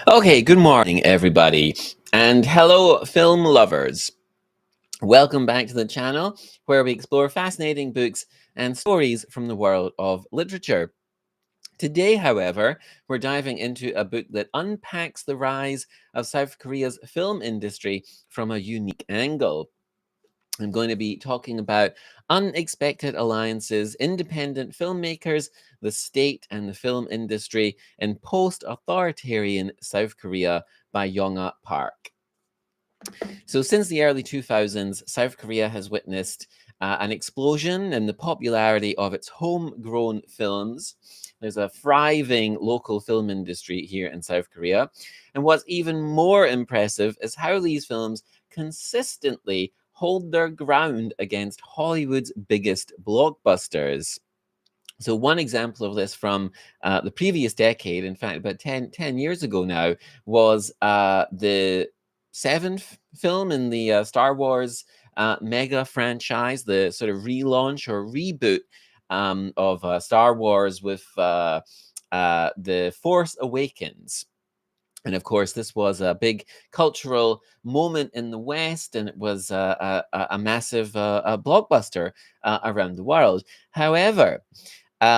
Okay, good morning, everybody, and hello, film lovers. Welcome back to the channel where we explore fascinating books and stories from the world of literature. Today, however, we're diving into a book that unpacks the rise of South Korea's film industry from a unique angle. I'm going to be talking about unexpected alliances, independent filmmakers, the state and the film industry in post-authoritarian South Korea by Yonga Park. So since the early 2000s, South Korea has witnessed an explosion in the popularity of its homegrown films. There's a thriving local film industry here in South Korea. And what's even more impressive is how these films consistently hold their ground against Hollywood's biggest blockbusters. So one example of this from the previous decade, in fact, about 10 years ago now, was the seventh film in the Star Wars mega franchise, the sort of relaunch or reboot of Star Wars with The Force Awakens. And of course, this was a big cultural moment in the West, and it was a massive blockbuster around the world. However,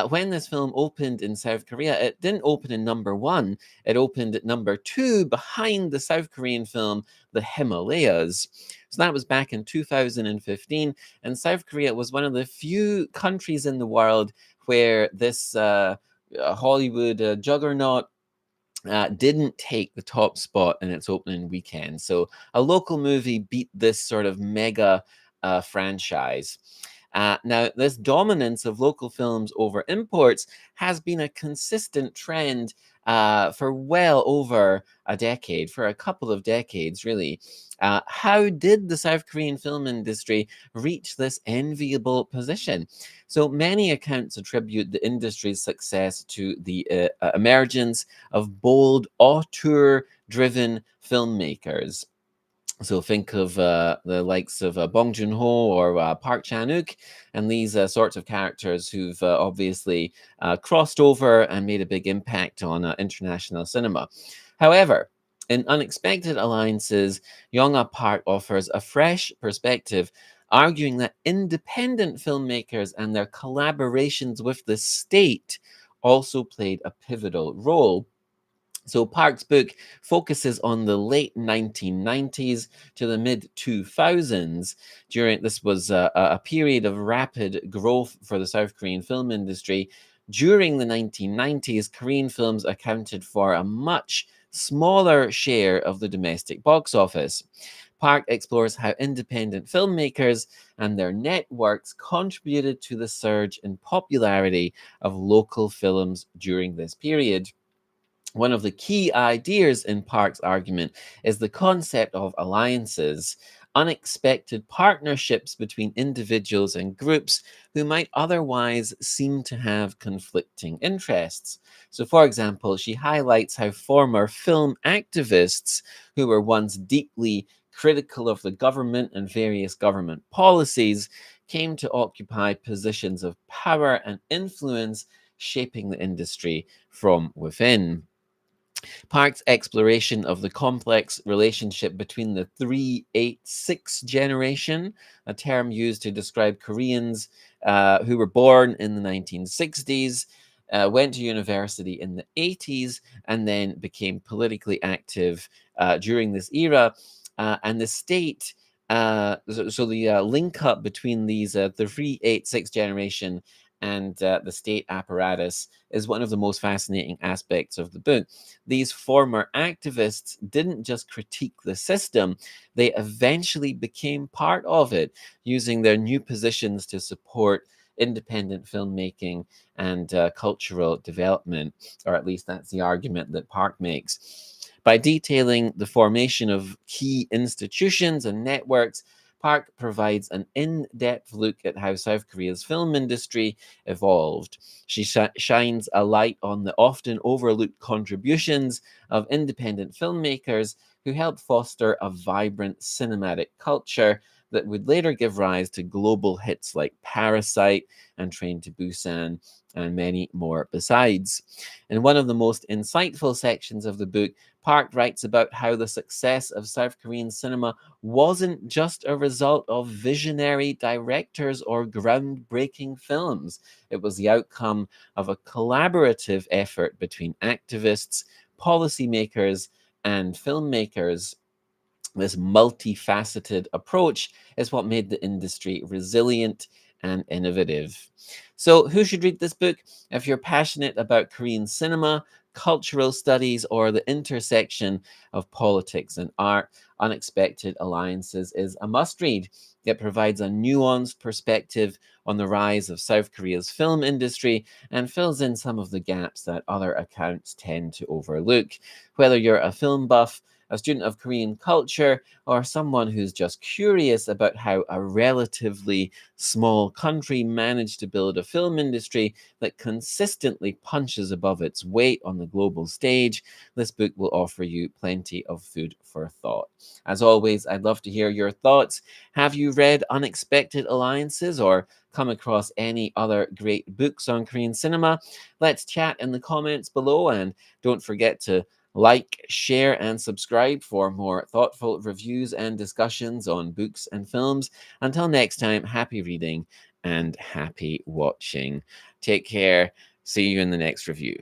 when this film opened in South Korea, it didn't open in #1. It opened at #2 behind the South Korean film The Himalayas. So that was back in 2015. And South Korea was one of the few countries in the world where this Hollywood juggernaut didn't take the top spot in its opening weekend. So a local movie beat this sort of mega franchise. Now, this dominance of local films over imports has been a consistent trend for well over a decade, for a couple of decades, really. How did the South Korean film industry reach this enviable position? So many accounts attribute the industry's success to the emergence of bold, auteur-driven filmmakers. So think of the likes of Bong Joon-ho or Park Chan-wook, and these sorts of characters who've obviously crossed over and made a big impact on international cinema. However, in Unexpected Alliances, Yonga Park offers a fresh perspective, arguing that independent filmmakers and their collaborations with the state also played a pivotal role. So Park's book focuses on the late 1990s to the mid 2000s. This was a period of rapid growth for the South Korean film industry. During the 1990s, Korean films accounted for a much smaller share of the domestic box office. Park explores how independent filmmakers and their networks contributed to the surge in popularity of local films during this period. One of the key ideas in Park's argument is the concept of alliances, unexpected partnerships between individuals and groups who might otherwise seem to have conflicting interests. So, for example, she highlights how former film activists who were once deeply critical of the government and various government policies came to occupy positions of power and influence, shaping the industry from within. Park's exploration of the complex relationship between the 386 generation, a term used to describe Koreans who were born in the 1960s, went to university in the 80s, and then became politically active during this era. And the state, so the link up between these, the 386 generation and the state apparatus is one of the most fascinating aspects of the book. These former activists didn't just critique the system, they eventually became part of it, using their new positions to support independent filmmaking and cultural development, or at least that's the argument that Park makes. By detailing the formation of key institutions and networks, Park provides an in-depth look at how South Korea's film industry evolved. She shines a light on the often overlooked contributions of independent filmmakers who helped foster a vibrant cinematic culture that would later give rise to global hits like Parasite and Train to Busan, and many more besides. In one of the most insightful sections of the book, Park writes about how the success of South Korean cinema wasn't just a result of visionary directors or groundbreaking films. It was the outcome of a collaborative effort between activists, policymakers, and filmmakers. This multifaceted approach is what made the industry resilient and innovative. So, who should read this book? If you're passionate about Korean cinema, cultural studies, or the intersection of politics and art, Unexpected Alliances is a must read. It provides a nuanced perspective on the rise of South Korea's film industry and fills in some of the gaps that other accounts tend to overlook. Whether you're a film buff, a student of Korean culture, or someone who's just curious about how a relatively small country managed to build a film industry that consistently punches above its weight on the global stage, this book will offer you plenty of food for thought. As always, I'd love to hear your thoughts. Have you read Unexpected Alliances or come across any other great books on Korean cinema? Let's chat in the comments below, and don't forget to like, share, and subscribe for more thoughtful reviews and discussions on books and films. Until next time, happy reading and happy watching. Take care. See you in the next review.